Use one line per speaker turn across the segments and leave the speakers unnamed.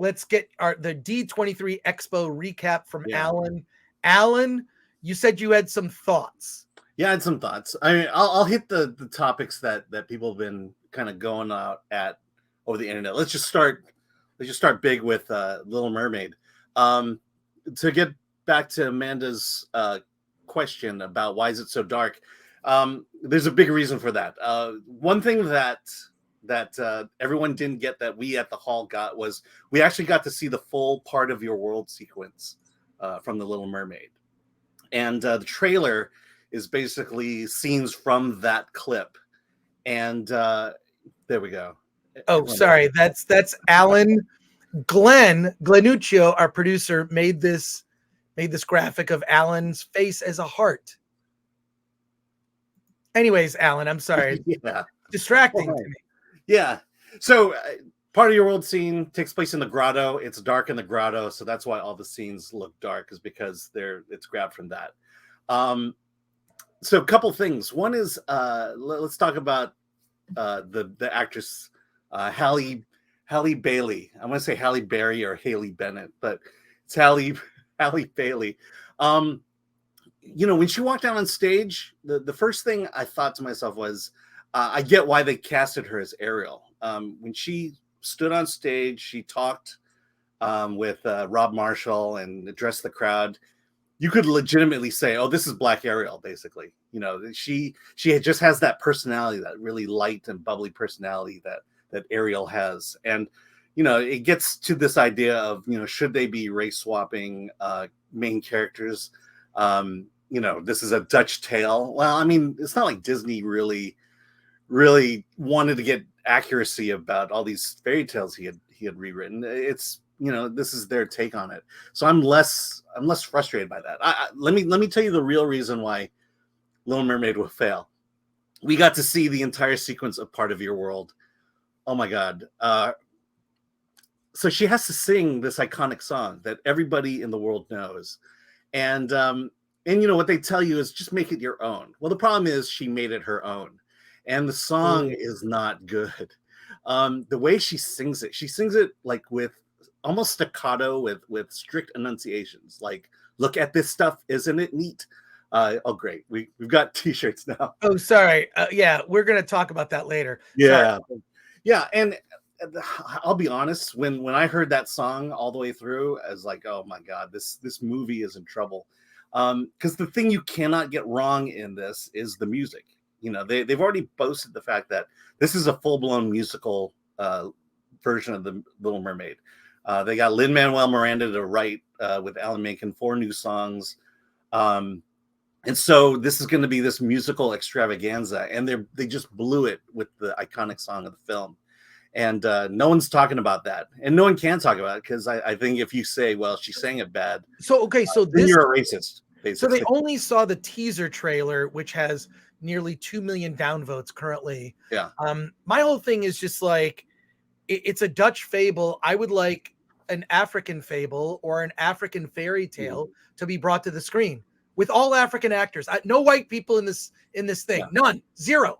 let's get the D23 EXPO recap from
Yeah.
Alan. Alan, you said you had some thoughts.
Yeah, I had some thoughts. I mean, I'll hit the topics that people have been kind of going out at over the internet. Let's just start big with Little Mermaid. To get back to Amanda's question about why is it so dark, there's a big reason for that. One thing that everyone didn't get that we at the hall got was we actually got to see the full part of your world sequence from the Little Mermaid, and the trailer is basically scenes from that clip. And there we go.
Oh, sorry. That's Alan. Glenuccio, our producer, made this graphic of Alan's face as a heart. Anyways, Alan, I'm sorry.
Yeah.
Distracting to me.
Yeah. So part of your world scene takes place in the grotto. It's dark in the grotto, so that's why all the scenes look dark, is because it's grabbed from that. So a couple things. One is let's talk about the actress Halle Bailey. I want to say Halle Berry or Haley Bennett, but it's Halle Bailey. When she walked out on stage, the first thing I thought to myself was, I get why they casted her as Ariel. When she stood on stage, she talked with Rob Marshall and addressed the crowd. You could legitimately say, "Oh, this is Black Ariel." Basically, she just has that personality, that really light and bubbly personality that Ariel has, and it gets to this idea of should they be race swapping main characters? This is a Dutch tale. Well, I mean, it's not like Disney really wanted to get accuracy about all these fairy tales he had rewritten. It's this is their take on it. So I'm less frustrated by that. Let me tell you the real reason why Little Mermaid will fail. We got to see the entire sequence of Part of Your World. Oh my God. So she has to sing this iconic song that everybody in the world knows. And what they tell you is just make it your own. Well, the problem is she made it her own. And the song is not good. The way she sings it like with almost staccato with strict enunciations. Like, look at this stuff, isn't it neat? Oh, great. We've got t-shirts now.
Oh, sorry. Yeah, we're going to talk about that later.
Yeah. Sorry. Yeah. And I'll be honest, when I heard that song all the way through, I was like, oh my God, this movie is in trouble. Because the thing you cannot get wrong in this is the music. They've already boasted the fact that this is a full-blown musical version of the Little Mermaid. They got Lin-Manuel Miranda to write with Alan Menken 4 new songs. And so this is going to be this musical extravaganza, and they just blew it with the iconic song of the film. And no one's talking about that, and no one can talk about it, because I think if you say, well, she sang it bad,
so
then you're a racist, basically.
So they only saw the teaser trailer, which has nearly 2 million downvotes currently.
Yeah.
My whole thing is just like, it's a Dutch fable. I would like an African fable or an African fairy tale to be brought to the screen with all African actors. No white people in this thing. Yeah. None. Zero.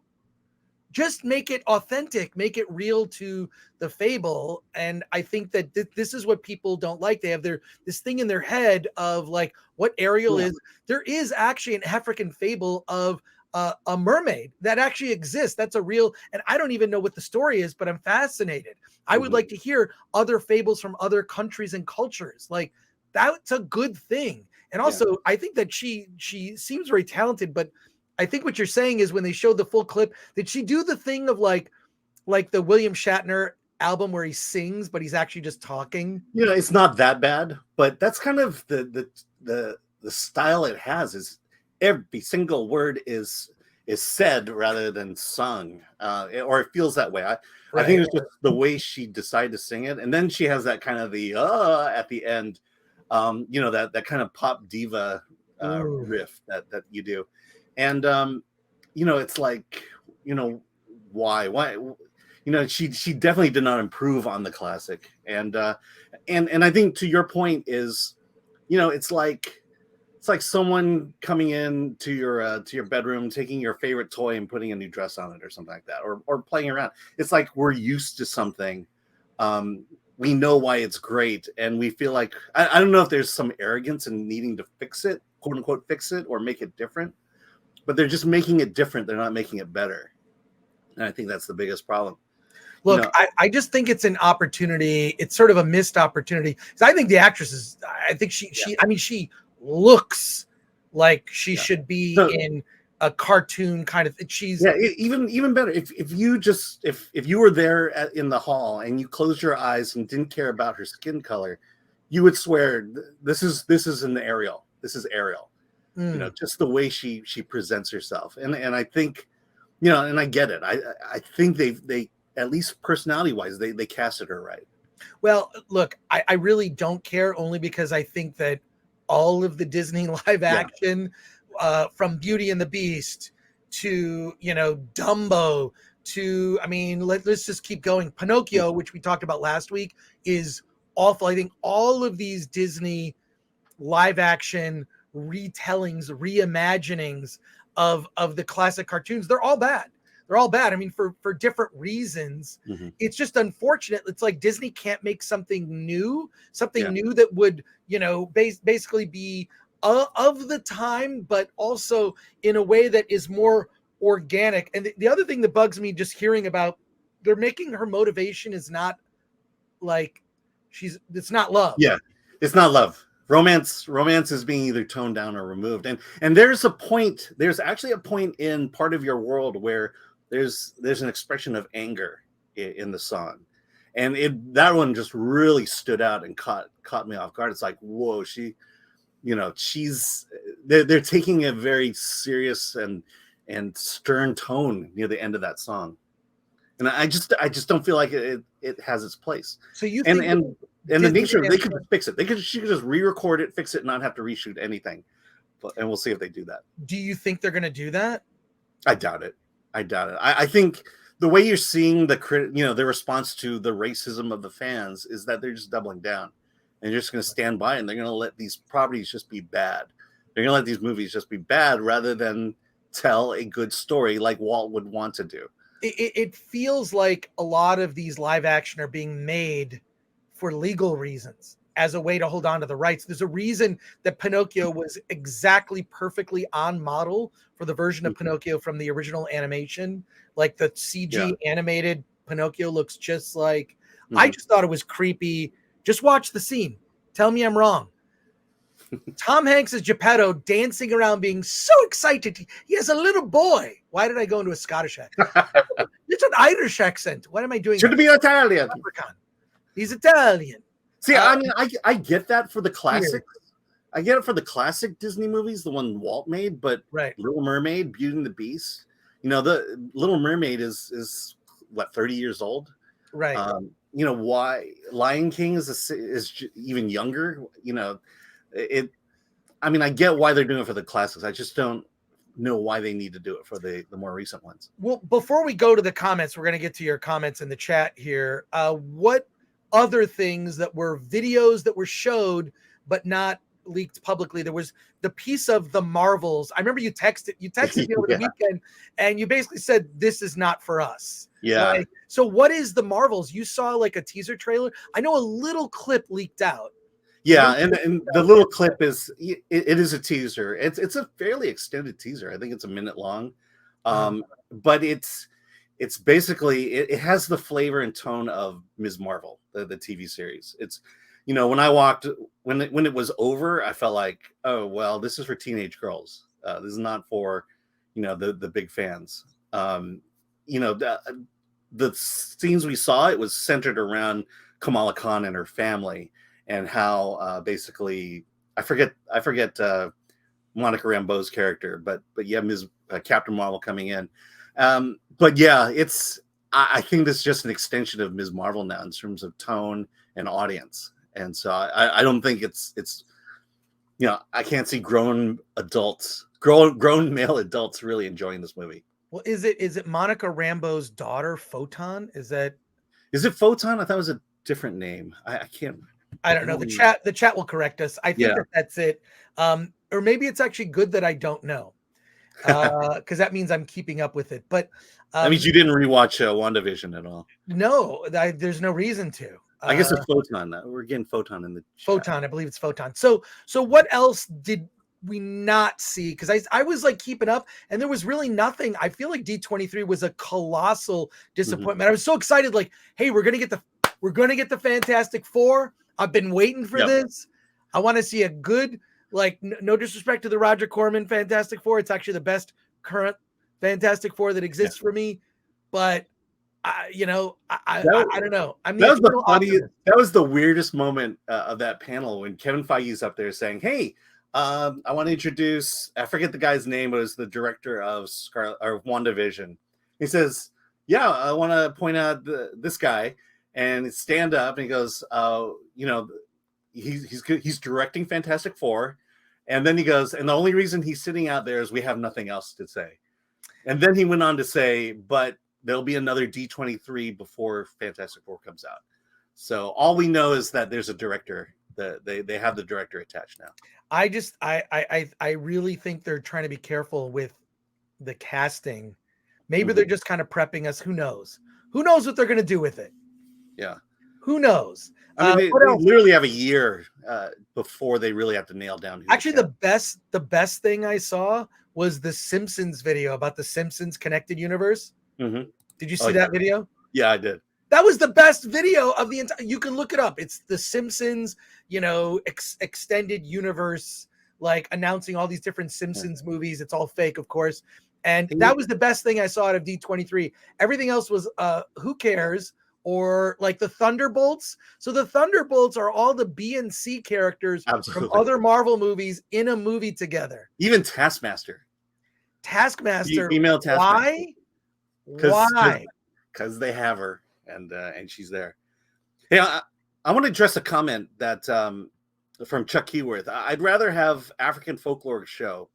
Just make it authentic, make it real to the fable. And I think that this is what people don't like. They have this thing in their head of like what Ariel is. There is actually an African fable of a mermaid that actually exists. That's a real, and I don't even know what the story is, but I'm fascinated. I would like to hear other fables from other countries and cultures. Like, that's a good thing. And also, I think that she seems very talented, but I think what you're saying is when they showed the full clip, did she do the thing of like the William Shatner album where he sings, but he's actually just talking?
It's not that bad, but that's kind of the style it has. Is every single word is said rather than sung, or it feels that way. I think it's just the way she decided to sing it, and then she has that kind of the at the end, that kind of pop diva riff that you do. And it's like, why she definitely did not improve on the classic. And I think to your point is, it's like someone coming in to your bedroom, taking your favorite toy and putting a new dress on it or something like that, or playing around. It's like we're used to something, we know why it's great, and we feel like I don't know if there's some arrogance in needing to fix it, quote unquote, fix it or make it different, but they're just making it different. They're not making it better, and I think that's the biggest problem.
Look, I just think it's an opportunity. It's sort of a missed opportunity. So I think the actress is. I think she looks like she should be in a cartoon kind of. She's
even better. If you were there in the hall and you closed your eyes and didn't care about her skin color, you would swear this is an Ariel. This is Ariel. Just the way she presents herself, and I think, and I get it. I think they at least personality wise they casted her right.
Well, look, I really don't care, only because I think that all of the Disney live action, from Beauty and the Beast to Dumbo to let's just keep going. Pinocchio, which we talked about last week, is awful. I think all of these Disney live action retellings, reimaginings of the classic cartoons, they're all bad. They're all bad. I mean, for different reasons. It's just unfortunate. It's like Disney can't make something new that would, basically be of the time, but also in a way that is more organic. And the other thing that bugs me just hearing about, they're making her motivation is not like it's not love.
Yeah, it's not love. Romance is being either toned down or removed. And there's actually a point in Part of Your World where there's an expression of anger in the song, and that one just really stood out and caught me off guard. It's like, whoa, they're taking a very serious and stern tone near the end of that song, and I just don't feel like it has its place. So you think and the nature they could fix it. She could just re-record it, fix it, and not have to reshoot anything. And we'll see if they do that.
Do you think they're going to do that?
I doubt it. I think the way you're seeing the response to the racism of the fans is that they're just doubling down, and they're just going to stand by, and they're going to let these properties just be bad. They're going to let these movies just be bad rather than tell a good story like Walt would want to do.
It feels like a lot of these live action are being made for legal reasons, as a way to hold on to the rights. There's a reason that Pinocchio was exactly perfectly on model for the version of Pinocchio from the original animation. Like the CG animated Pinocchio looks just like, I just thought it was creepy. Just watch the scene. Tell me I'm wrong. Tom Hanks is Geppetto dancing around being so excited. He has a little boy. Why did I go into a Scottish accent? It's an Irish accent. What am I doing?
Should be Italian.
He's Italian.
See, I get that for the classic. I get it for the classic Disney movies, the one Walt made, but Little Mermaid, Beauty and the Beast. The Little Mermaid is what, 30 years old,
right?
Why Lion King is even younger. I get why they're doing it for the classics. I just don't know why they need to do it for the more recent ones.
Well, before we go to the comments, we're going to get to your comments in the chat here. What other things that were videos that were showed but not leaked publicly? There was the piece of the Marvels. I remember you texted me over the weekend, and you basically said, this is not for us.
Yeah.
Right? So what is the Marvels? You saw like a teaser trailer. I know a little clip leaked out.
Yeah, and the little clip is it is a teaser. It's a fairly extended teaser. I think it's a minute long. But it's basically it has the flavor and tone of Ms. Marvel, the TV series. It's when it was over, I felt like, oh well, this is for teenage girls. This is not for the big fans. The scenes we saw, it was centered around Kamala Khan and her family, and how basically I forget Monica Rambeau's character, but yeah, Ms. Captain Marvel coming in. But yeah, I think this is just an extension of Ms. Marvel now in terms of tone and audience. And so I don't think it's I can't see grown male adults really enjoying this movie.
Well, is it Monica Rambeau's daughter, Photon? Is it
Photon? I thought it was a different name. I can't.
I don't know. The chat will correct us. I think that's it. Or maybe it's actually good that I don't know, because that means I'm keeping up with it. But
that means you didn't rewatch WandaVision at all.
No, there's no reason to.
I guess it's Photon. We're getting Photon in the chat.
Photon, I believe it's Photon. So what else did we not see? Because I was like keeping up, and there was really nothing. I feel like D23 was a colossal disappointment. I was so excited, like, hey, we're gonna get the Fantastic Four. I've been waiting for this. I want to see a good, like, no disrespect to the Roger Corman Fantastic Four. It's actually the best current Fantastic Four that exists for me. But I don't know. I'm the eternal optimist.
That was the weirdest moment of that panel when Kevin Feige's up there saying, "Hey, I want to introduce." I forget the guy's name. It was the director of WandaVision. He says, "Yeah, I want to point out this guy," and stand up, and he goes, he's directing Fantastic Four," and then he goes, "And the only reason he's sitting out there is we have nothing else to say." And then he went on to say, "But there'll be another D23 before Fantastic Four comes out." So all we know is that there's a director. They have the director attached now.
I really think they're trying to be careful with the casting. Maybe they're just kind of prepping us. Who knows? Who knows what they're going to do with it?
Yeah.
Who knows?
I mean, they literally have a year before they really have to nail down.
Actually, the best thing I saw was the Simpsons video about the Simpsons connected universe. Did you see that video?
Yeah, I did.
That was the best video of the entire. You can look it up. It's the Simpsons, extended universe, like announcing all these different Simpsons movies. It's all fake, of course. And that was the best thing I saw out of D23. Everything else was who cares, or like the Thunderbolts. So the Thunderbolts are all the B and C characters from other Marvel movies in a movie together.
Even Taskmaster.
Female Taskmaster. Why?
Because they have her, and she's there. Hey, I want to address a comment that from Chuck Keyworth. I'd rather have African folklore show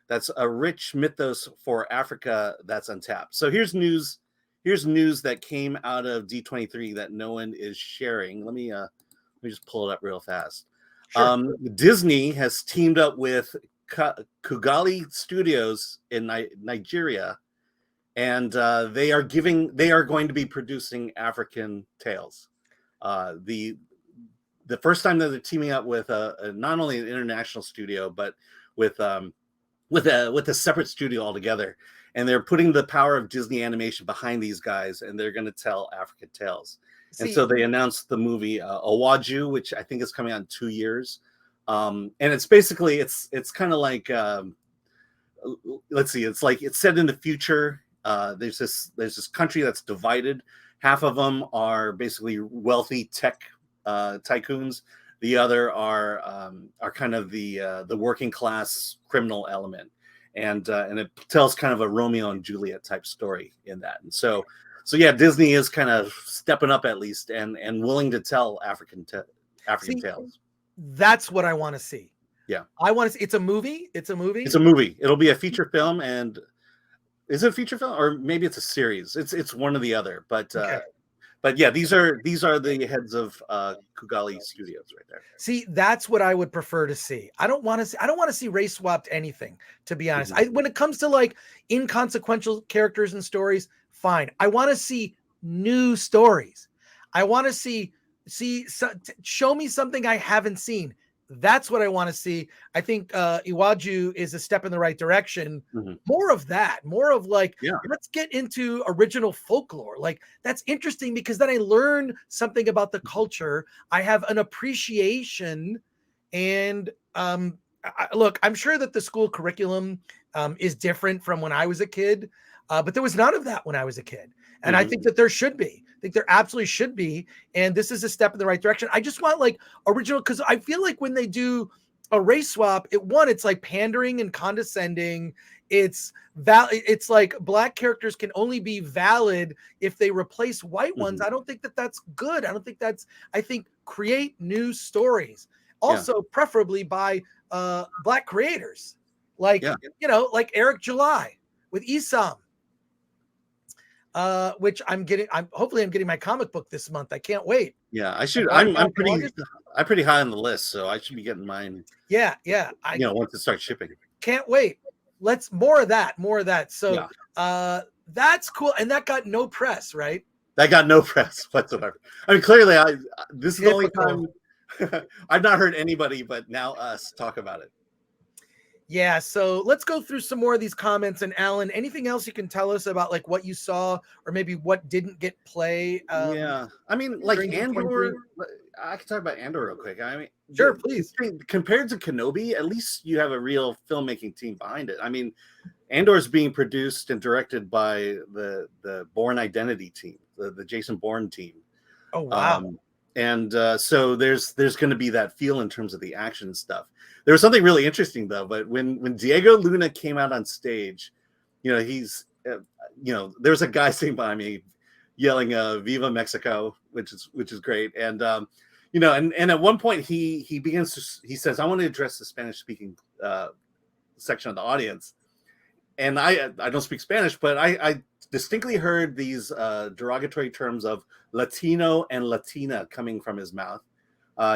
that's a rich mythos for Africa that's untapped. So here's news that came out of D23 that no one is sharing. Let me just pull it up real fast. Sure. Disney has teamed up with Kugali Studios in Nigeria, and they are going to be producing African tales. The first time that they're teaming up with not only an international studio, but with a separate studio altogether, and they're putting the power of Disney animation behind these guys, and they're going to tell African tales. And so they announced the movie Owaju, which I think is coming out in 2 years. And it's basically it's kind of like let's see, it's set in the future. There's this country that's divided. Half of them are basically wealthy tech tycoons. The other are kind of the working class criminal element, and it tells kind of a Romeo and Juliet type story in that. And so yeah, Disney is kind of stepping up at least and willing to tell African tales.
That's what I want to see.
Yeah,
I want to see. It's a movie. It's a movie.
It'll be a feature film, and is it a feature film or maybe it's a series? It's one or the other, but. Okay. But yeah, these are the heads of Kugali Studios right there.
See, that's what I would prefer to see. I don't want to see race swapped anything, to be honest. When it comes to like inconsequential characters and stories, fine. I want to see new stories. I want to show me something I haven't seen. That's what I want to see. I think Iwaju is a step in the right direction. More of that, more of like, let's get into original folklore. Like, that's interesting because then I learn something about the culture. I have an appreciation. And look, I'm sure that the school curriculum is different from when I was a kid, but there was none of that when I was a kid. And I think that there should be. I think there absolutely should be. And this is a step in the right direction. I just want like original, because I feel like when they do a race swap, it's like pandering and condescending. It's like black characters can only be valid if they replace white ones. I don't think that that's good. I think create new stories. Also, preferably by black creators. Like, like Eric July with Esam. Which hopefully I'm getting my comic book this month. I can't wait.
Yeah, I should. I'm pretty high on the list, so I should be getting mine.
Yeah.
Once it starts shipping.
Can't wait. Let's more of that. So that's cool. And that got no press, right?
That got no press whatsoever. I mean, clearly, this is the only time I've not heard anybody but now us talk about it.
Yeah, so let's go through some more of these comments. And Alan, anything else you can tell us about like what you saw or maybe what didn't get play?
Yeah, I mean, like Andor.
23?
I can talk about Andor real quick. I mean,
Sure, please.
Compared to Kenobi, at least you have a real filmmaking team behind it. I mean, Andor is being produced and directed by the Bourne Identity team, the Jason Bourne team.
Oh wow!
So there's going to be that feel in terms of the action stuff. There was something really interesting though, but when Diego Luna came out on stage, he's there's a guy sitting behind me yelling "Viva Mexico," which is great, and and at one point he says, "I want to address the Spanish speaking section of the audience," and I don't speak Spanish, but I distinctly heard these derogatory terms of Latino and Latina coming from his mouth.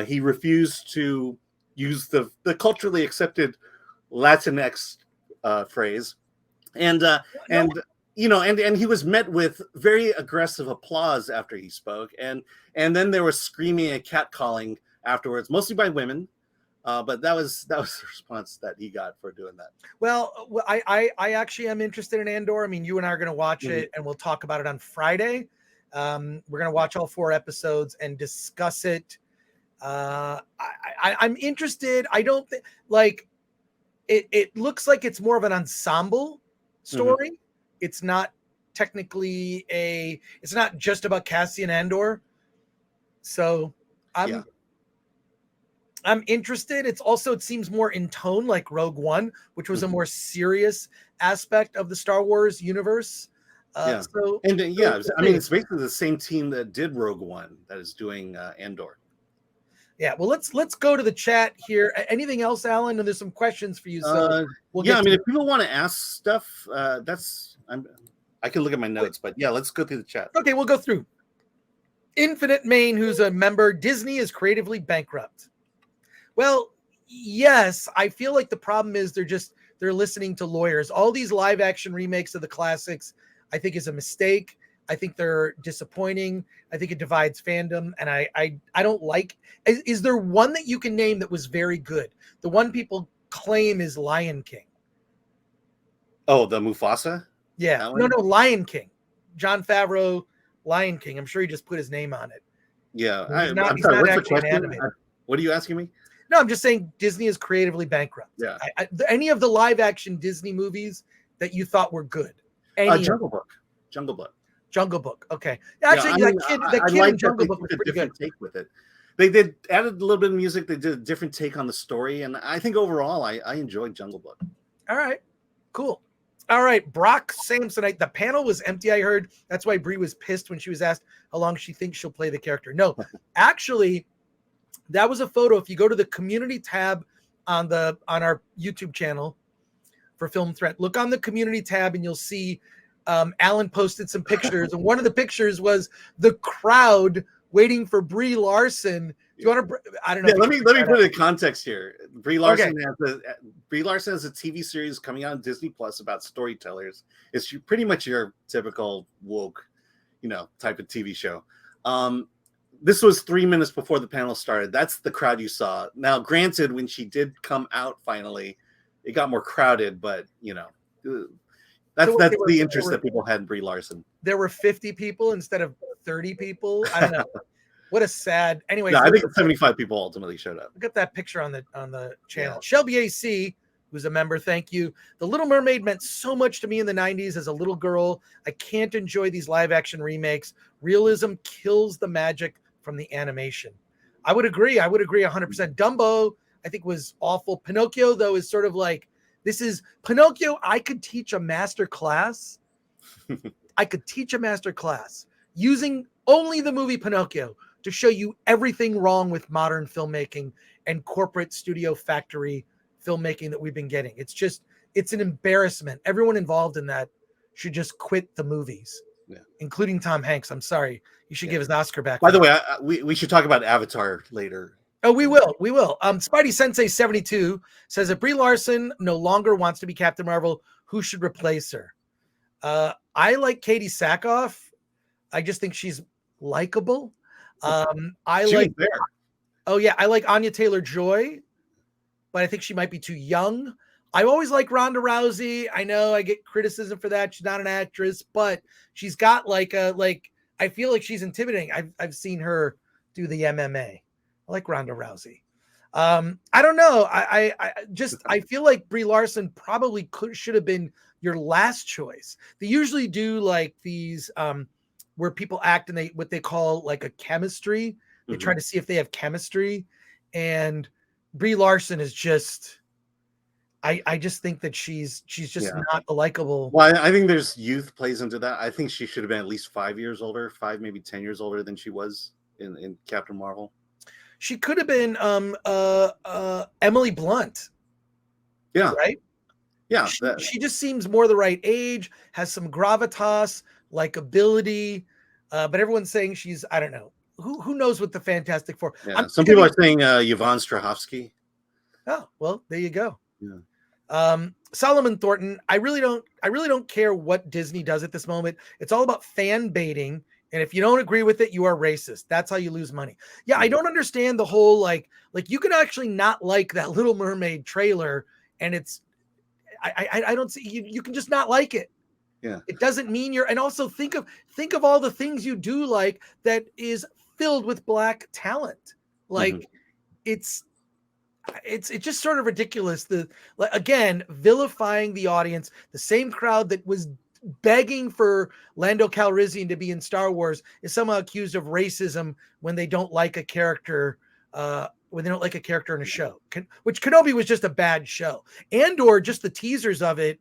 He refused to use the culturally accepted Latinx phrase, and he was met with very aggressive applause after he spoke, and then there was screaming and catcalling afterwards, mostly by women. But that was the response that he got for doing that.
Well, I actually am interested in Andor. I mean, you and I are going to watch it, and we'll talk about it on Friday. We're going to watch all 4 episodes and discuss it. I'm interested. I don't think it looks like it's more of an ensemble story. It's not technically it's not just about Cassian Andor. So I'm interested. It seems more in tone like Rogue One, which was a more serious aspect of the Star Wars universe.
I mean, it's basically the same team that did Rogue One that is doing Andor.
Yeah, well, let's go to the chat here. Anything else, Alan? And there's some questions for you. So
if people want to ask stuff, I can look at my notes, but yeah, let's go through the chat.
Okay, we'll go through. Infinite Main, who's a member, Disney is creatively bankrupt. Well, yes, I feel like the problem is they're listening to lawyers. All these live action remakes of the classics, I think, is a mistake. I think they're disappointing. I think it divides fandom, and I don't like. Is there one that you can name that was very good? The one people claim is Lion King.
Oh, the Mufasa?
Yeah, no, Lion King. John Favreau, Lion King. I'm sure he just put his name on it.
Yeah,
I'm sorry. What's the question?
What are you asking me?
No, I'm just saying Disney is creatively bankrupt.
Yeah.
Any of the live action Disney movies that you thought were good?
Jungle Book.
Jungle Book. Okay. Actually, that kid in Jungle Book was pretty good.
Take with it. They added a little bit of music. They did a different take on the story, and I think overall, I enjoyed Jungle Book.
All right, cool. All right, Brock Samsonite. The panel was empty, I heard. That's why Brie was pissed when she was asked how long she thinks she'll play the character. No, actually, that was a photo. If you go to the community tab on our YouTube channel for Film Threat, look on the community tab and you'll see Alan posted some pictures, and one of the pictures was the crowd waiting for Brie Larson. Do you want to? I don't know.
Yeah, let me put it in context here. Brie Larson has a TV series coming out on Disney Plus about storytellers. It's pretty much your typical woke, type of TV show. This was 3 minutes before the panel started. That's the crowd you saw. Now, granted, when she did come out finally, it got more crowded, but that's the interest that people had in Brie Larson.
There were 50 people instead of 30 people. I don't know. What a sad. Anyway,
I think 75 people ultimately showed up.
Look at that picture on the channel.
Yeah.
Shelby AC, who's a member, thank you. The Little Mermaid meant so much to me in the 90s as a little girl. I can't enjoy these live action remakes. Realism kills the magic from the animation. I would agree 100%. Dumbo, I think, was awful. Pinocchio, though, is sort of like, this is Pinocchio. I could teach a master class. Using only the movie Pinocchio to show you everything wrong with modern filmmaking and corporate studio factory filmmaking that we've been getting. It's an embarrassment. Everyone involved in that should just quit the movies, including Tom Hanks. I'm sorry. You should give his Oscar back.
By the way, we should talk about Avatar later.
Oh, we will. Spidey Sensei 72 says if Brie Larson no longer wants to be Captain Marvel, who should replace her? I like Katie Sackhoff. I just think she's likable. I
She was
like.
there.
Oh yeah, I like Anya Taylor-Joy, but I think she might be too young. I always like Ronda Rousey. I know I get criticism for that. She's not an actress, but she's got like I feel like she's intimidating. I've seen her do the MMA. I like Ronda Rousey. I don't know. I feel like Brie Larson probably should have been your last choice. They usually do like these where people act and what they call like a chemistry. They try to see if they have chemistry, and Brie Larson is just. I just think that she's just not a likable.
Well, I think there's youth plays into that. I think she should have been at least 5 years older, 5 maybe 10 years older than she was in Captain Marvel.
She could have been Emily Blunt.
Yeah.
Right?
Yeah.
She just seems more the right age, has some gravitas, likability, but everyone's saying she's, I don't know. Who knows what the Fantastic Four?
Yeah. Some people are saying Yvonne Strahovski.
Oh, well, there you go.
Yeah.
Solomon Thornton, I really don't care what Disney does at this moment. It's all about fan baiting. And if you don't agree with it, you are racist. That's how you lose money. Yeah, I don't understand the whole like you can actually not like that Little Mermaid trailer, and it's I don't see you can just not like it.
Yeah.
It doesn't mean you're, and also think of all the things you do like that is filled with Black talent. Like it's just sort of ridiculous. Again, vilifying the audience, the same crowd that was begging for Lando Calrissian to be in Star Wars is somehow accused of racism when they don't like a character. When they don't like a character in a show, which Kenobi was just a bad show, or just the teasers of it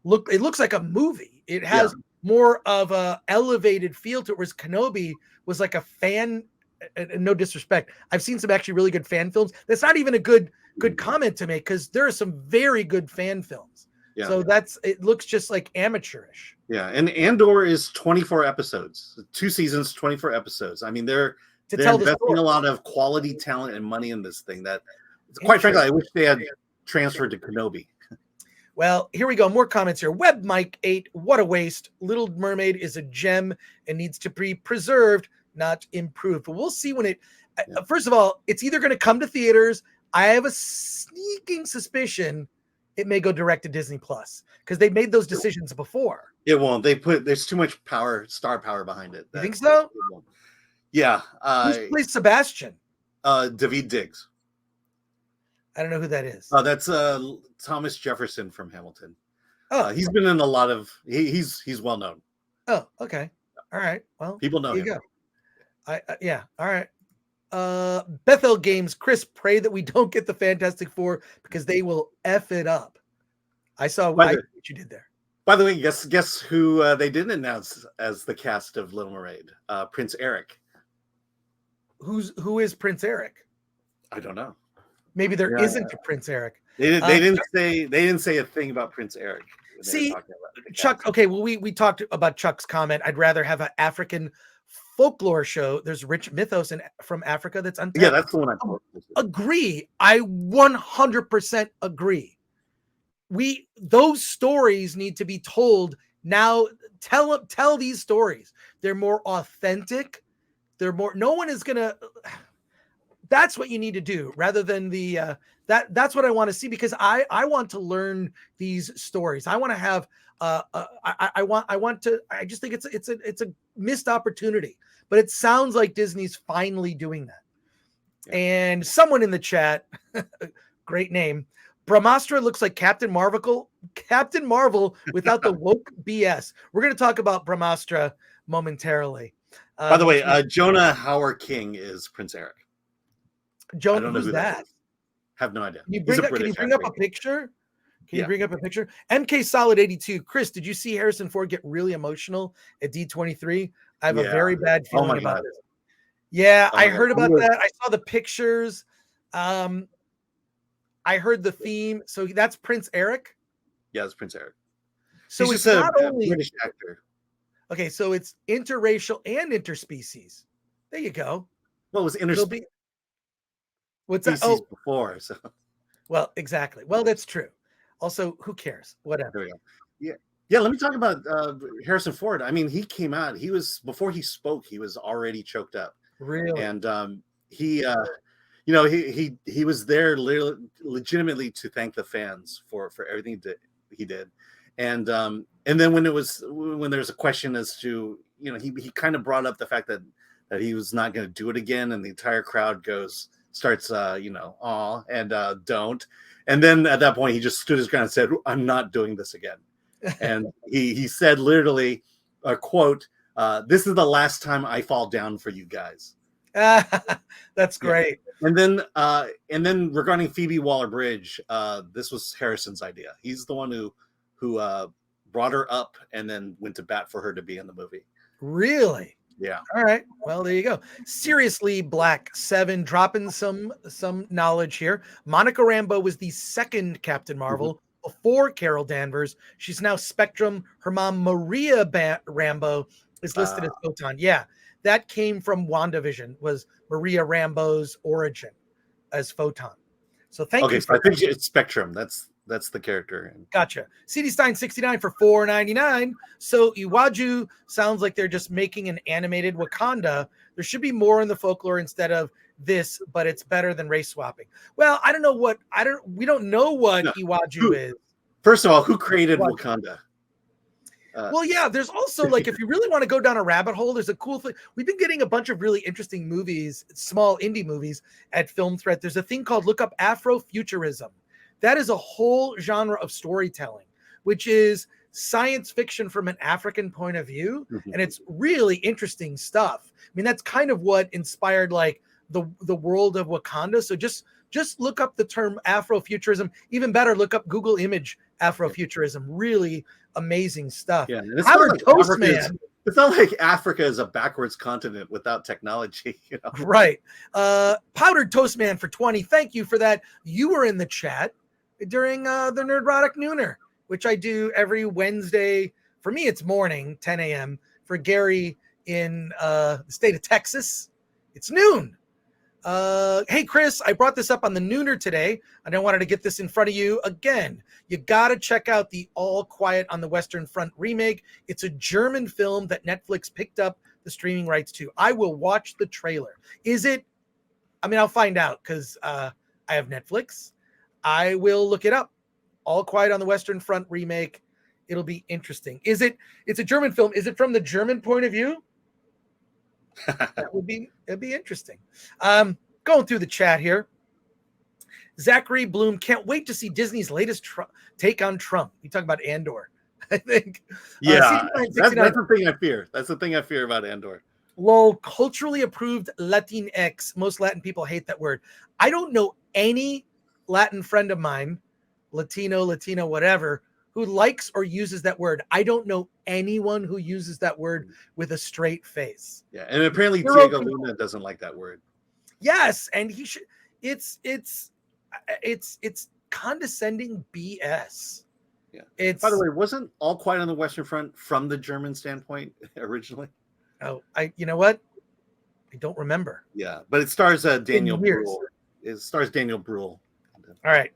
it looks like a movie. It has more of a elevated feel to it, whereas Kenobi was like a fan. No disrespect, I've seen some actually really good fan films. That's not even a good comment to make, because there are some very good fan films. Yeah. So it looks just like amateurish.
Yeah, and Andor is 24 episodes, 2 seasons, 24 episodes. I mean, they're investing a lot of quality talent and money in this thing. That, quite frankly, I wish they had transferred to Kenobi.
Well, here we go. More comments here. Web Mike 8, what a waste. Little Mermaid is a gem and needs to be preserved, not improved. But we'll see when it. First of all, it's either going to come to theaters. I have a sneaking suspicion it may go direct to Disney Plus, because they made those decisions before.
It won't. There's too much star power behind it.
You think so?
Yeah.
Who plays Sebastian?
Daveed Diggs.
I don't know who that is.
That's Thomas Jefferson from Hamilton. Oh, he's been in a lot of. He's well known.
Oh, okay. All right. Well,
people know him.
Go. Yeah. All right. Bethel Games, Chris, pray that we don't get the Fantastic Four, because they will F it up. I saw what you did there.
By the way, guess who they didn't announce as the cast of Little Mermaid? Prince Eric.
Who is Prince Eric?
I don't know.
Maybe there isn't a Prince Eric.
They didn't say a thing about Prince Eric.
See, Chuck. Okay, well, we talked about Chuck's comment. I'd rather have an African folklore show. There's rich mythos from Africa that's untapped.
Yeah, that's the one I
agree. I 100% agree. Those stories need to be told now. Tell these stories. They're more authentic. No one is gonna. That's what you need to do, rather than that's what I want to see, because I want to learn these stories. I want to have I just think it's a missed opportunity, but it sounds like Disney's finally doing that. Yeah. And someone in the chat, great name, Brahmastra looks like Captain Marvel without the woke BS. We're going to talk about Brahmastra momentarily.
By the way, Jonah Howard King is Prince Eric.
Jonah, who's that?
Have no idea.
Can you bring up a picture? Can you bring up a picture? MK Solid 82. Chris, did you see Harrison Ford get really emotional at D23? I have a very bad feeling about this. Yeah, I heard about that. I saw the pictures. I heard the theme. So that's Prince Eric?
Yeah, it's Prince Eric.
So he's just not only British actor. Okay, so it's interracial and interspecies. There you go.
Well, it was interspecies.
What's that? Oh,
before. So.
Well, exactly. Well, that's true. Also, who cares? Whatever.
There we go. Yeah, let me talk about Harrison Ford. I mean, he came out. He was before he spoke. He was already choked up,
Really?
and he, you know, he was there legitimately to thank the fans for everything that he did, and then when there's a question as to, you know, he kind of brought up the fact that he was not going to do it again, and the entire crowd starts you know, aw, and don't, and then at that point he just stood his ground and said, "I'm not doing this again." And he said literally, a quote, "This is the last time I fall down for you guys."
That's great.
Yeah. And then regarding Phoebe Waller-Bridge, this was Harrison's idea. He's the one who brought her up and then went to bat for her to be in the movie.
Really?
Yeah.
All right. Well, there you go. Seriously, Black 7 dropping some knowledge here. Monica Rambeau was the second Captain Marvel before Carol Danvers. She's now Spectrum. Her mom, Maria Rambeau, is listed as Photon. Yeah, that came from WandaVision, was Maria Rambeau's origin as Photon. So thank you.
So I think it's Spectrum. That's the character.
Gotcha. CD Stein 69 for $4.99. So Iwaju sounds like they're just making an animated Wakanda. There should be more in the folklore instead of this, but it's better than race swapping. Well, we don't know what Iwaju is.
First of all, who created Wakanda?
Well, yeah, there's also, like, if you really want to go down a rabbit hole, there's a cool thing. We've been getting a bunch of really interesting movies, small indie movies at Film Threat. There's a thing called Look Up Afrofuturism. That is a whole genre of storytelling, which is science fiction from an African point of view. And it's really interesting stuff. I mean, that's kind of what inspired like the world of Wakanda. So just look up the term Afrofuturism. Even better, look up Google image Afrofuturism. Really amazing stuff.
Yeah,
Howard Toastman.
It's not like Africa is a backwards continent without technology, you know?
Right. Powdered Toastman for 20. Thank you for that. You were in the chat during the Nerdrotic Nooner, which I do every Wednesday. For me, it's morning, 10 a.m. For Gary in the state of Texas, it's noon. Hey, Chris, I brought this up on the Nooner today, and I wanted to get this in front of you again. You got to check out the All Quiet on the Western Front remake. It's a German film that Netflix picked up the streaming rights to. I will watch the trailer. Is it? I mean, I'll find out because I have Netflix. I will look it up. All Quiet on the Western Front remake. It'll be interesting. Is it? It's a German film. Is it from the German point of view? It'd be interesting. Going through the chat here. Zachary Bloom can't wait to see Disney's latest take on Trump. You talk about Andor, I think.
Yeah, that's the thing I fear. That's the thing I fear about Andor.
Lol, culturally approved Latinx. Most Latin people hate that word. I don't know any Latin friend of mine, Latino, whatever, who likes or uses that word. I don't know anyone who uses that word with a straight face.
Yeah, and apparently Diego Luna doesn't like that word.
Yes, and he should. It's condescending BS.
Yeah. By the way, wasn't All Quiet on the Western Front from the German standpoint originally?
Oh, you know what? I don't remember.
Yeah, but it stars Daniel Bruhl. It stars Daniel Bruhl.
All right.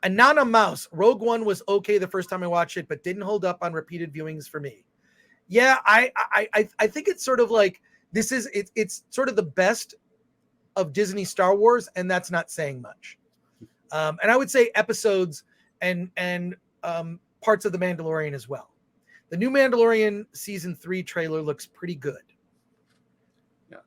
Anana Mouse, Rogue One was okay the first time I watched it, but didn't hold up on repeated viewings for me. Yeah, I think it's sort of like it's sort of the best of Disney Star Wars, and that's not saying much. And I would say episodes and parts of The Mandalorian as well. The new Mandalorian season 3 trailer looks pretty good.
Yeah,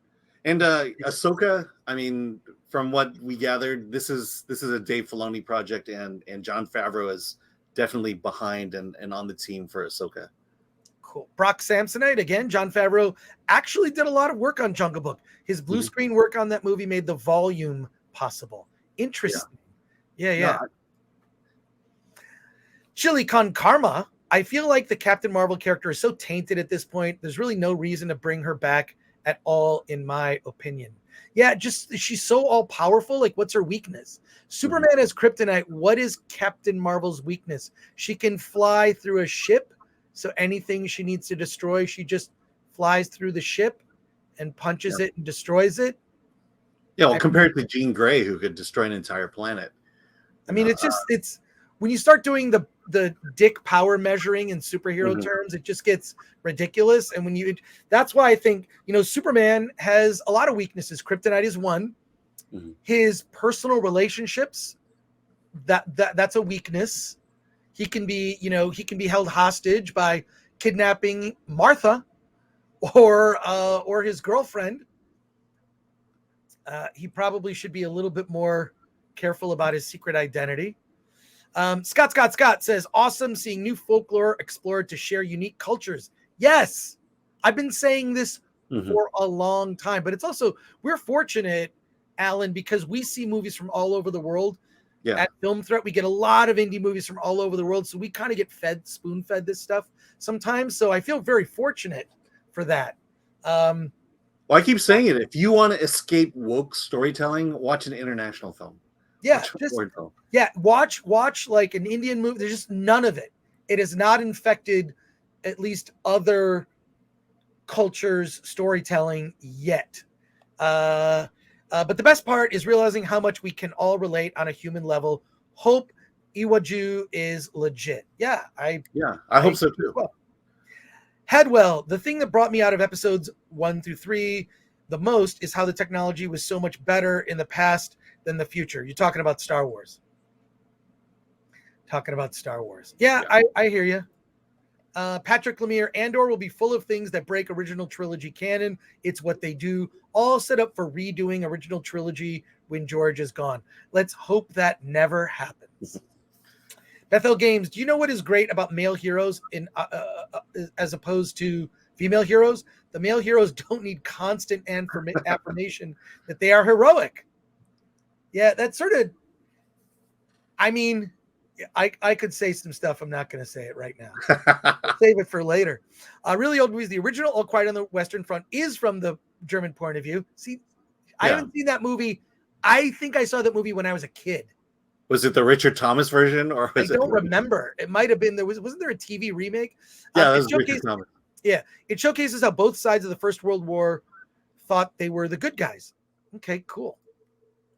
and Ahsoka. I mean, from what we gathered, this is a Dave Filoni project, and Jon Favreau is definitely behind and on the team for Ahsoka.
Cool. Brock Samsonite again. Jon Favreau actually did a lot of work on Jungle Book. His blue screen work on that movie made the volume possible. Interesting. Yeah. No, Chili Con Karma. I feel like the Captain Marvel character is so tainted at this point. There's really no reason to bring her back at all, in my opinion. Yeah, just she's so all powerful. Like, what's her weakness? Superman has kryptonite. What is Captain Marvel's weakness? She can fly through a ship. So anything she needs to destroy, she just flies through the ship and punches it and destroys it. Yeah,
well, compared to Jean Grey, who could destroy an entire planet.
I mean, it's when you start doing the dick power measuring in superhero
Mhm.
terms, it just gets ridiculous. And that's why I think, Superman has a lot of weaknesses. Kryptonite is one.
Mhm.
His personal relationships, that's a weakness. He can be held hostage by kidnapping Martha or his girlfriend. He probably should be a little bit more careful about his secret identity. Scott says, awesome seeing new folklore explored to share unique cultures. Yes, I've been saying this for a long time, but it's also, we're fortunate, Alan, because we see movies from all over the world.
Yeah.
At Film Threat, we get a lot of indie movies from all over the world. So we kind of get spoon-fed this stuff sometimes. So I feel very fortunate for that.
Well, I keep saying it. If you want to escape woke storytelling, watch an international film.
Yeah,
watch
watch like an Indian movie. There's just none of it. It has not infected at least other cultures' storytelling yet. But the best part is realizing how much we can all relate on a human level. Hope Iwaju is legit. Yeah, I
hope so too.
Well. Headwell, the thing that brought me out of episodes 1 through 3 the most is how the technology was so much better in the past than the future. You're talking about Star Wars. Yeah. I hear you. Patrick Lemire, Andor will be full of things that break original trilogy canon. It's what they do, all set up for redoing original trilogy when George is gone. Let's hope that never happens. Bethel Games, do you know what is great about male heroes as opposed to female heroes? The male heroes don't need constant affirmation that they are heroic. Yeah, that's sort of, I mean, I could say some stuff. I'm not going to say it right now. Save it for later. Really Old Movies, the original All Quiet on the Western Front is from the German point of view. See, I haven't seen that movie. I think I saw that movie when I was a kid.
Was it the Richard Thomas version, or
I don't remember? It might have been. Wasn't there a TV remake?
Yeah, that was Richard Thomas.
Yeah, it showcases how both sides of the First World War thought they were the good guys. Okay, cool.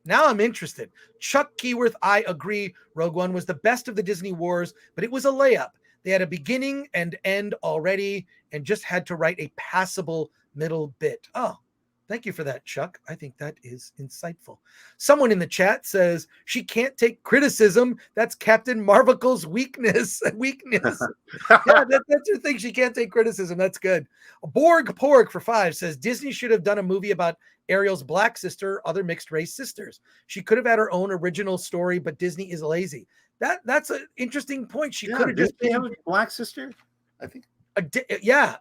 Now I'm interested. Chuck Keyworth, I agree. Rogue One was the best of the Disney wars, but it was a layup. They had a beginning and end already and just had to write a passable middle bit. Oh, thank you for that, Chuck. I think that is insightful. Someone in the chat says she can't take criticism. That's Captain Marvel's weakness. Yeah, that's her thing. She can't take criticism. That's good. Borg Porg for 5 says Disney should have done a movie about Ariel's black sister, other mixed race sisters. She could have had her own original story, but Disney is lazy. That's an interesting point. She could have just been
have a black sister. I think.
Yeah.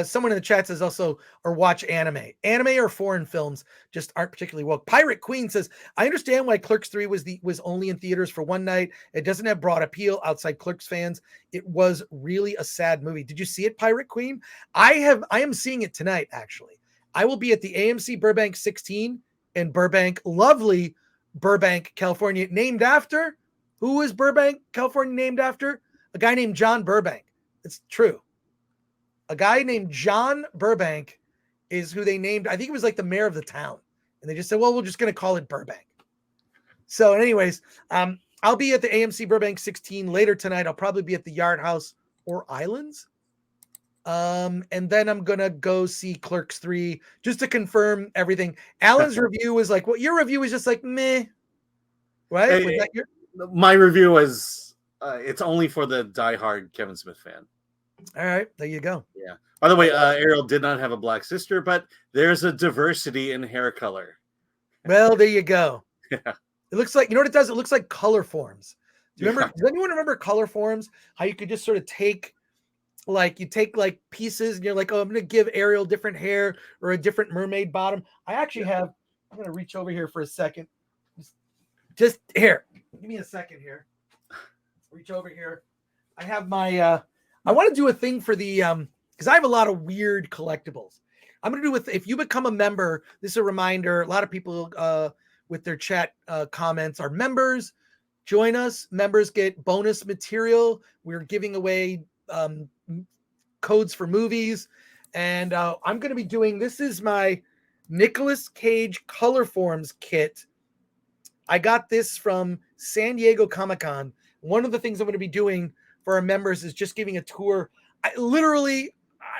Someone in the chat says also, or watch anime or foreign films just aren't particularly woke. Pirate Queen says, I understand why Clerks 3 was only in theaters for one night. It doesn't have broad appeal outside Clerks fans. It was really a sad movie. Did you see it, Pirate Queen? I am seeing it tonight. Actually, I will be at the AMC Burbank 16 in Burbank, lovely Burbank, California, named after, who is Burbank, California named after? A guy named John Burbank. It's true. A guy named John Burbank is who they named. I think it was like the mayor of the town. And they just said, well, we're just going to call it Burbank. So anyways, I'll be at the AMC Burbank 16 later tonight. I'll probably be at the Yard House or Islands. And then I'm going to go see Clerks 3 just to confirm everything. Alan's review was like, well, your review was just like, meh. Right?
Hey, my review was, it's only for the diehard Kevin Smith fan.
All right, there you go.
Yeah. By the way, Ariel did not have a black sister, but there's a diversity in hair color.
Well, there you go.
Yeah.
It looks like, you know what it does? It looks like color forms. Do you remember? Does anyone remember color forms? How you could just sort of take pieces and you're like, oh, I'm going to give Ariel different hair or a different mermaid bottom. I actually have, I'm going to reach over here for a second. Just here. Give me a second here. Reach over here. I have my, I want to do a thing for the, because I have a lot of weird collectibles. I'm going to do if you become a member, this is a reminder. A lot of people with their chat comments are members. Join us. Members get bonus material. We're giving away codes for movies. And I'm going to be doing, this is my Nicolas Cage Color Forms kit. I got this from San Diego Comic-Con. One of the things I'm going to be doing for our members is just giving a tour. I literally,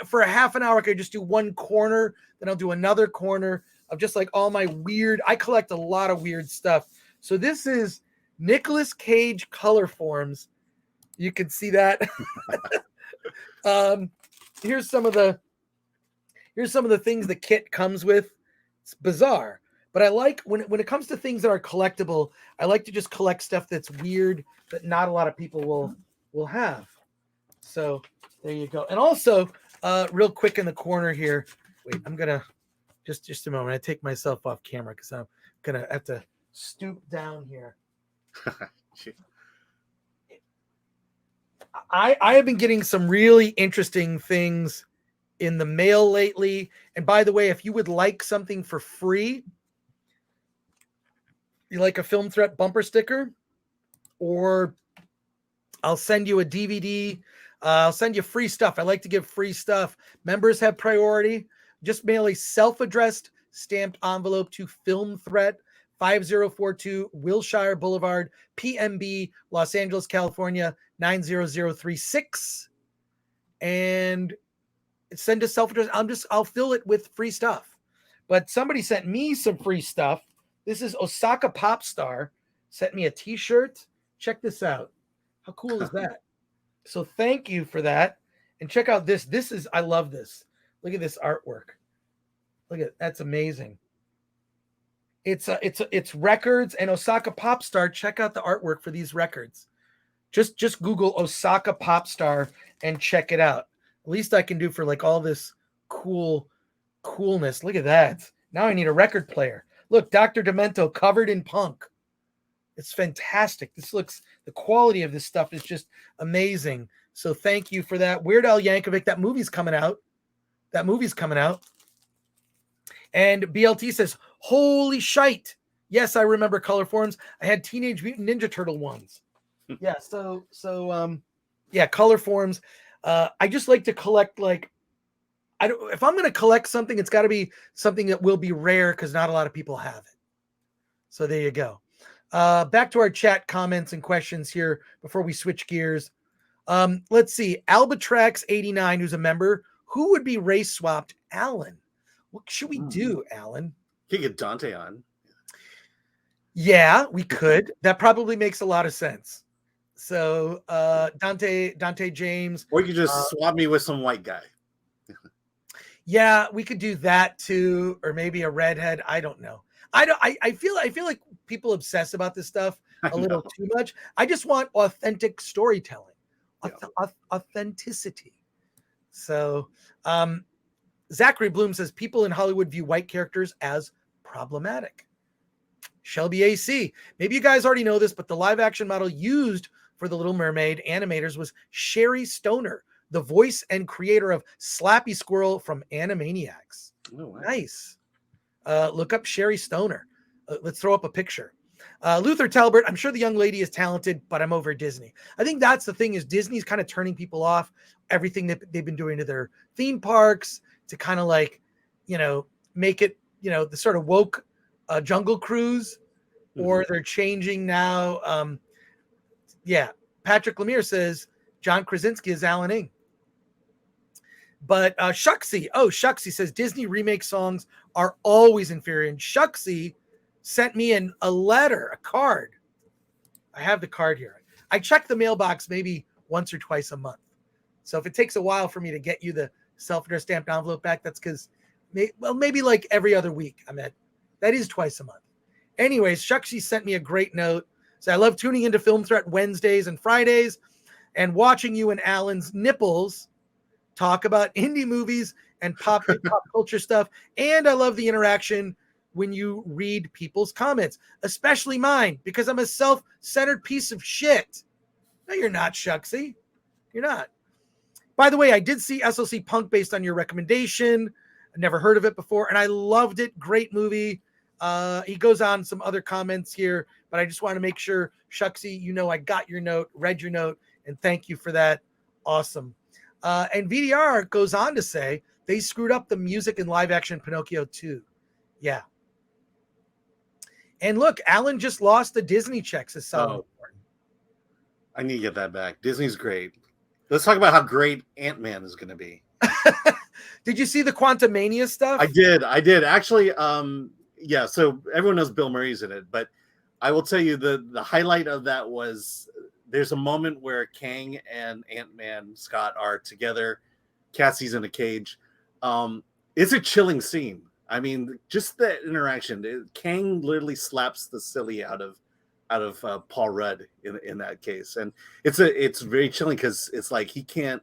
for a half an hour, I could just do one corner, then I'll do another corner of just like all my weird, I collect a lot of weird stuff. So this is Nicolas Cage Color Forms. You can see that. Here's some of the things the kit comes with. It's bizarre, but I like when it comes to things that are collectible, I like to just collect stuff that's weird that not a lot of people will have. So there you go. And also, real quick in the corner here. Wait, I'm gonna just a moment. I take myself off camera because I'm gonna have to stoop down here. I have been getting some really interesting things in the mail lately. And by the way, if you would like something for free, you like a Film Threat bumper sticker, or I'll send you a DVD. I'll send you free stuff. I like to give free stuff. Members have priority. Just mail a self-addressed stamped envelope to Film Threat, 5042 Wilshire Boulevard, PMB, Los Angeles, California, 90036. And send a self-addressed. I'll fill it with free stuff. But somebody sent me some free stuff. This is Osaka Popstar. Sent me a t-shirt. Check this out. How cool is that? So thank you for that. And check out this. I love this. Look at this artwork. Look at that's amazing. It's records and Osaka Popstar. Check out the artwork for these records. Just Google Osaka Popstar and check it out. At least I can do for like all this coolness. Look at that. Now I need a record player. Look, Dr. Demento covered in punk. It's fantastic. The quality of this stuff is just amazing. So thank you for that. Weird Al Yankovic, that movie's coming out. And BLT says, holy shite. Yes, I remember Color Forms. I had Teenage Mutant Ninja Turtle ones. Yeah, so Color Forms. I just like to collect, like, if I'm going to collect something, it's got to be something that will be rare because not a lot of people have it. So there you go. Back to our chat comments and questions here before we switch gears. Let's see. Albatrax89, who's a member, who would be race swapped? Alan. What should we do, Alan?
You could get Dante on.
Yeah, we could. That probably makes a lot of sense. So Dante James.
Or you could just swap me with some white guy.
Yeah, we could do that too, or maybe a redhead. I don't know. I feel like people obsess about this stuff a little too much. I just want authentic storytelling, authenticity. So Zachary Bloom says people in Hollywood view white characters as problematic. Shelby AC, maybe you guys already know this, but the live action model used for the Little Mermaid animators was Sherry Stoner, the voice and creator of Slappy Squirrel from Animaniacs. Oh, wow. Nice. Look up Sherry Stoner. Let's throw up a picture. Luther Talbert, I'm sure the young lady is talented, but I'm over Disney. I think that's the thing, is Disney's kind of turning people off everything that they've been doing to their theme parks to kind of like, make it, the sort of woke Jungle Cruise, or they're changing now. Patrick Lemire says John Krasinski is Alan Ing. But Shucksy says Disney remake songs are always inferior. And Shucksy sent me a letter, a card. I have the card here. I check the mailbox maybe once or twice a month. So if it takes a while for me to get you the self-addressed stamped envelope back, that's because, maybe like every other week. That is twice a month. Anyways, Shucksy sent me a great note. So I love tuning into Film Threat Wednesdays and Fridays and watching you and Alan's nipples talk about indie movies and pop culture stuff. And I love the interaction when you read people's comments, especially mine, because I'm a self-centered piece of shit. No, you're not, Shucksy. You're not. By the way, I did see SLC Punk based on your recommendation. I never heard of it before, and I loved it. Great movie. He goes on some other comments here, but I just want to make sure, Shucksy, I got your note, read your note, and thank you for that. Awesome. And VDR goes on to say they screwed up the music in live action Pinocchio 2. Yeah. And look, Alan just lost the Disney checks as Solomon.
I need to get that back. Disney's great. Let's talk about how great Ant-Man is going to be.
Did you see the Quantumania stuff?
I did. Actually, yeah, so everyone knows Bill Murray's in it, but I will tell you the highlight of that was there's a moment where Kang and Ant-Man Scott are together. Cassie's in a cage. It's a chilling scene. I mean, just that interaction. Kang literally slaps the silly out of Paul Rudd in that case, and it's very chilling because it's like he can't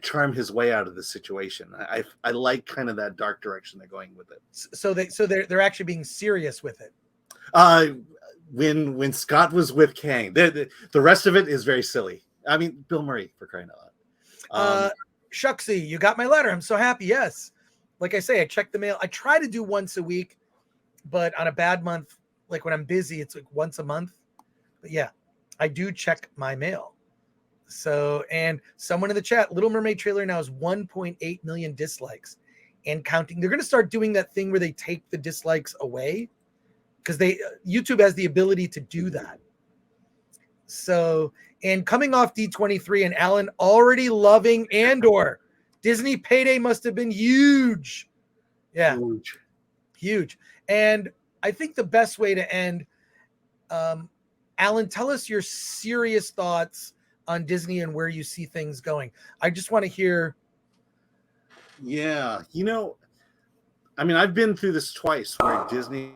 charm his way out of the situation. I like kind of that dark direction they're going with it.
So they're actually being serious with it.
When Scott was with Kang, the rest of it is very silly. I mean, Bill Murray, for crying out loud.
Shucksy, you got my letter. I'm so happy. Yes. Like I say, I check the mail. I try to do once a week, but on a bad month, like when I'm busy, it's like once a month. But yeah, I do check my mail. So, and someone in the chat, Little Mermaid trailer now has 1.8 million dislikes and counting. They're going to start doing that thing where they take the dislikes away because YouTube has the ability to do that. So, and coming off D23 and Alan already loving Andor, Disney payday must have been huge. Yeah, huge. And I think the best way to end, Alan, tell us your serious thoughts on Disney and where you see things going. I just want to hear.
Yeah, I mean, I've been through this twice where Disney.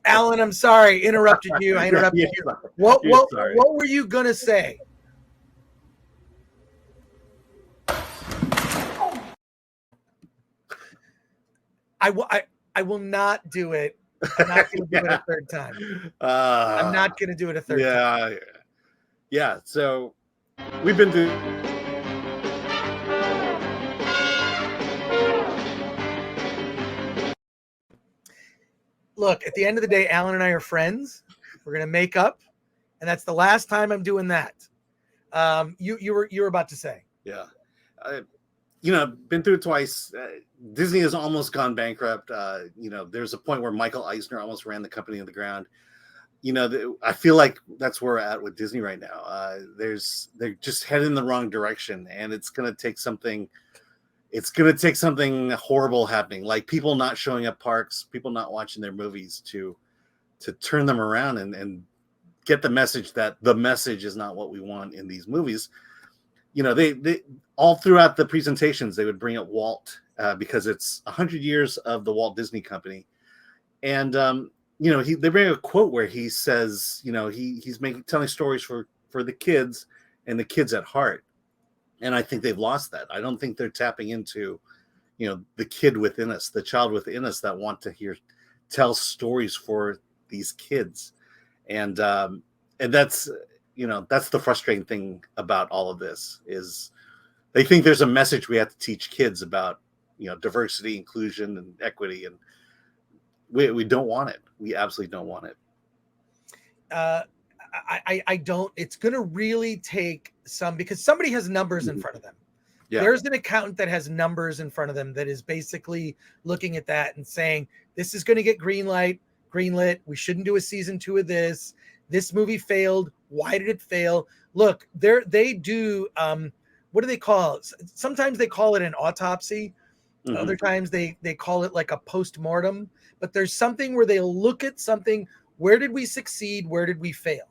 Alan, I'm sorry, interrupted you. I interrupted you. What were you gonna say? I will not do it. I'm not going to do it a third time. I'm not going to do it a third time.
Yeah. So we've been through.
Look, at the end of the day, Alan and I are friends. We're going to make up, and that's the last time I'm doing that. You were about to say.
Yeah. Been through it twice. Disney has almost gone bankrupt. There's a point where Michael Eisner almost ran the company to the ground. I feel like that's where we're at with Disney right now. They're just heading in the wrong direction, and it's going to take something. It's going to take something horrible happening, like people not showing up parks, people not watching their movies to turn them around and get the message that the message is not what we want in these movies. They all throughout the presentations, they would bring up Walt because it's 100 years of the Walt Disney Company. And, they bring a quote where he says, he's telling stories for the kids and the kids at heart. And I think they've lost that. I don't think they're tapping into, the kid within us, the child within us that want to tell stories for these kids. And that's, that's the frustrating thing about all of this is they think there's a message we have to teach kids about, diversity, inclusion, and equity. And we don't want it. We absolutely don't want it.
I don't. It's going to really take because somebody has numbers in front of them. Yeah. There's an accountant that has numbers in front of them that is basically looking at that and saying, this is going to get greenlit. We shouldn't do a season 2 of this. This movie failed. Why did it fail? Look, they do. What do they call it? Sometimes they call it an autopsy. Mm-hmm. Other times they call it like a post-mortem. But there's something where they look at something. Where did we succeed? Where did we fail?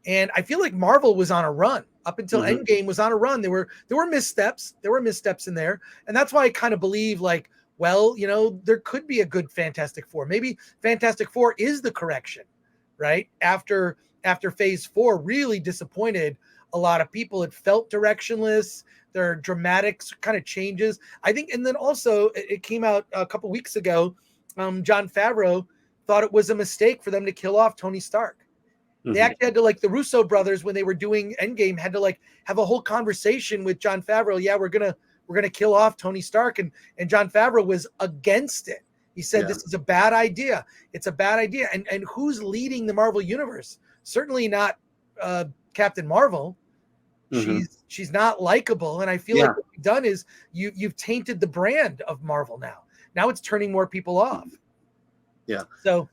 And I feel like Marvel was on a run up until Endgame was on a run. There were missteps. There were missteps in there. And that's why I kind of believe there could be a good Fantastic Four. Maybe Fantastic Four is the correction, right? After phase 4 really disappointed a lot of people. It felt directionless. There are dramatic kind of changes, I think. And then also it came out a couple weeks ago. Jon Favreau thought it was a mistake for them to kill off Tony Stark. They actually had to, the Russo brothers, when they were doing Endgame, had to have a whole conversation with Jon Favreau. Yeah, we're gonna kill off Tony Stark, and Jon Favreau was against it. He said, This is a bad idea. It's a bad idea. And who's leading the Marvel universe? Certainly not Captain Marvel.
Mhm.
She's not likable, and I feel
Yeah.
like what you've done is you've tainted the brand of Marvel now. Now it's turning more people off.
Yeah.
So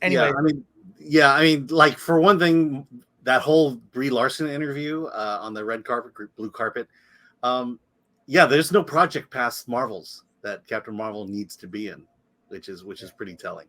anyway,
I mean, like for one thing, that whole Brie Larson interview on the red carpet, blue carpet. Yeah, there's no project past Marvel's that Captain Marvel needs to be in, which is pretty telling.